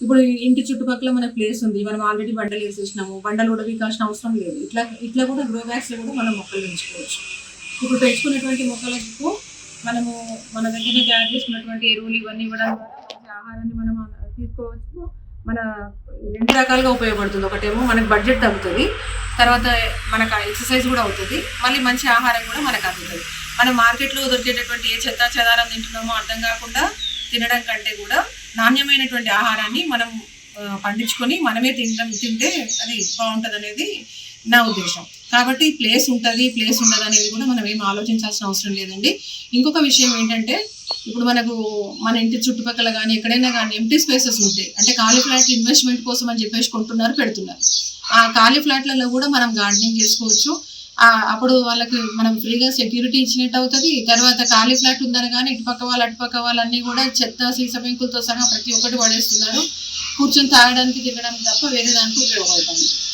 ఇప్పుడు ఇంటి చుట్టుపక్కల మనకు ప్లేస్ ఉంది, మనం ఆల్రెడీ బండలు వేసేసినాము, బండలు కూడా వీకాల్సిన అవసరం లేదు. ఇట్లా ఇట్లా కూడా గ్రో బ్యాగ్స్లో కూడా మనం మొక్కలు పెంచుకోవచ్చు. ఇప్పుడు పెంచుకున్నటువంటి మొక్కలకు మనము మన దగ్గర తయారు చేసుకున్నటువంటి ఎరువులు ఇవన్నీ ఇవ్వడం ద్వారా మంచి ఆహారాన్ని మనం తీసుకోవచ్చు. మన 2 రకాలుగా ఉపయోగపడుతుంది. ఒకటేమో మనకు బడ్జెట్ తగ్గుతుంది, తర్వాత మనకు ఎక్సర్సైజ్ కూడా అవుతుంది, మళ్ళీ మంచి ఆహారం కూడా మనకు అందుతుంది. మనం మార్కెట్లో దొరికేటటువంటి ఏ చెత్త చెదారం తింటున్నామో అర్థం కాకుండా తినడం కంటే కూడా నాణ్యమైనటువంటి ఆహారాన్ని మనం పండించుకొని మనమే తింటే అది బాగుంటుంది అనేది నా ఉద్దేశం. కాబట్టి ప్లేస్ ఉంటుంది, ప్లేస్ ఉండదు అనేది కూడా మనం ఏం ఆలోచించాల్సిన అవసరం లేదండి. ఇంకొక విషయం ఏంటంటే, ఇప్పుడు మనకు మన ఇంటి చుట్టుపక్కల కానీ ఎక్కడైనా కానీ ఎంటీ స్పేసెస్ ఉంటాయి. అంటే ఖాళీ ఫ్లాట్ ఇన్వెస్ట్మెంట్ కోసం అని చెప్పేసి కొంటున్నారు, పెడుతున్నారు. ఆ ఖాళీ ఫ్లాట్లలో కూడా మనం గార్డెనింగ్ చేసుకోవచ్చు. అప్పుడు వాళ్ళకి మనం ఫ్రీగా సెక్యూరిటీ ఇచ్చినట్టు అవుతుంది. తర్వాత ఖాళీ ఫ్లాట్ ఉందని కానీ ఇటుపక్క వాళ్ళు అటుపక్క వాళ్ళన్నీ కూడా చెత్త సీస పెంకులతో సహా ప్రతి ఒక్కటి పడేస్తున్నారు. కూర్చొని తాగడానికి తినడానికి తప్ప వేరే దానికి ఉపయోగపడుతుంది.